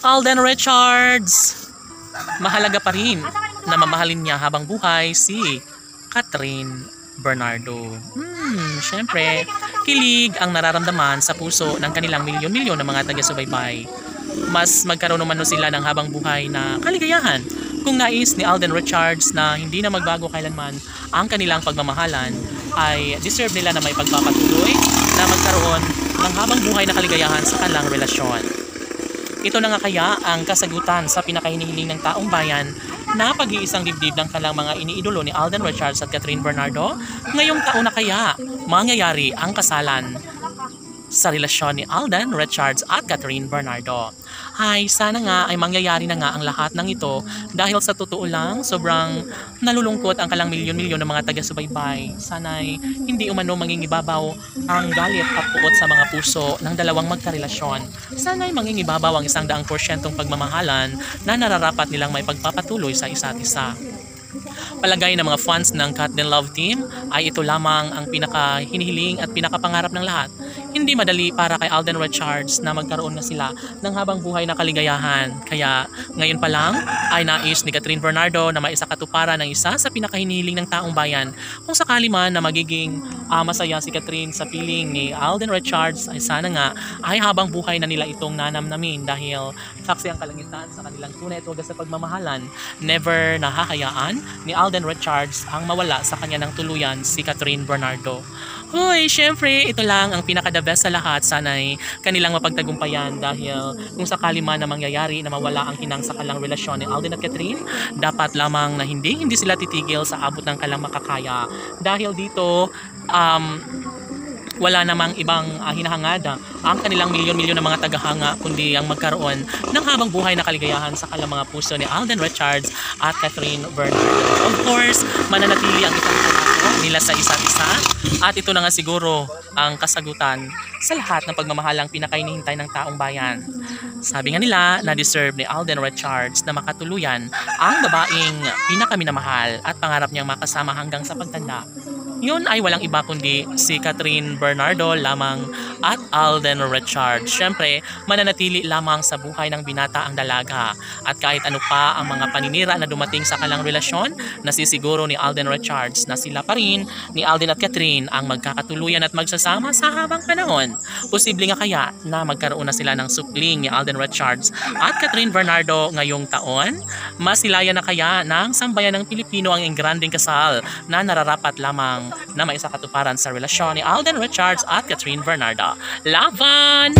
Alden Richards, mahalaga pa rin na mamahalin niya habang buhay si Catherine Bernardo. Syempre, kilig ang nararamdaman sa puso ng kanilang milyon-milyon na mga taga-subaybay. Mas magkaroon naman sila ng habang buhay na kaligayahan kung nais ni Alden Richards na hindi na magbago kailanman ang kanilang pagmamahalan, ay deserve nila na may pagpapatuloy na magkaroon ng habang buhay na kaligayahan sa kanilang relasyon. Ito na nga kaya ang kasagutan sa pinakahinihiling ng taong bayan na pag-iisang dibdib ng kanilang mga iniidolo ni Alden Richards at Catherine Bernardo. Ngayong taon na kaya mangyayari ang kasalan sa relasyon ni Alden Richards at Catherine Bernardo. Ay, sana nga ay mangyayari na nga ang lahat ng ito dahil sa totoo lang, sobrang nalulungkot ang kalang milyon-milyon ng mga taga-subaybay. Sana'y hindi umano mangingibabaw ang galit at puot sa mga puso ng dalawang magkarelasyon. Sana'y mangingibabaw ang 100% pagmamahalan na nararapat nilang may pagpapatuloy sa isa't isa. Palagay ng mga fans ng Cat Den Love Team ay ito lamang ang pinaka-hinihiling at pinakapangarap ng lahat. Hindi madali para kay Alden Richards na magkaroon na sila ng habang buhay na kaligayahan. Kaya ngayon pa lang ay nais ni Catherine Bernardo na maisakatuparan ng isa sa pinaka-hinihiling ng taong bayan. Kung sakali man na magiging masaya si Catherine sa piling ni Alden Richards, ay sana nga ay habang buhay na nila itong nanamnamin dahil saksi ang kalangitan sa kanilang tunay at wagas sa pagmamahalan. Never nahahayaan ni Alden Richards ang mawala sa kanya ng tuluyan si Catherine Bernardo. Hoy, syempre, ito lang ang pinaka-the best sa lahat. Sana'y kanilang mapagtagumpayan dahil kung sakali man na mangyayari na mawala ang kinang sa kalang relasyon ni Alden at Catherine, dapat lamang na hindi sila titigil sa abot ng kalang makakaya. Dahil dito, wala namang ibang hinahangad ang kanilang milyon-milyon na mga tagahanga kundi ang magkaroon ng habang buhay na kaligayahan sa kanilang mga puso ni Alden Richards at Catherine Bernardo. Of course, mananatili ang isang nila sa isa't isa at ito na nga siguro ang kasagutan sa lahat ng pagmamahalang pinakainihintay ng taong bayan. Sabi nga nila na deserve ni Alden Richards na makatuluyan ang babaeng pinakaminamahal at pangarap niyang makasama hanggang sa pagtanda. Yun ay walang iba kundi si Catherine Bernardo lamang at Alden Richards. Siyempre, mananatili lamang sa buhay ng binata ang dalaga. At kahit ano pa ang mga paninira na dumating sa kalang relasyon, nasisiguro ni Alden Richards na sila pa rin ni Alden at Catherine ang magkakatuluyan at magsasama sa habang panahon. Posible nga kaya na magkaroon na sila ng supling ni Alden Richards at Catherine Bernardo ngayong taon? Masilayan na kaya ng sambayan ng Pilipino ang engranding kasal na nararapat lamang na maisakatuparan sa relasyon ni Alden Richards at Catherine Bernardo. Laban!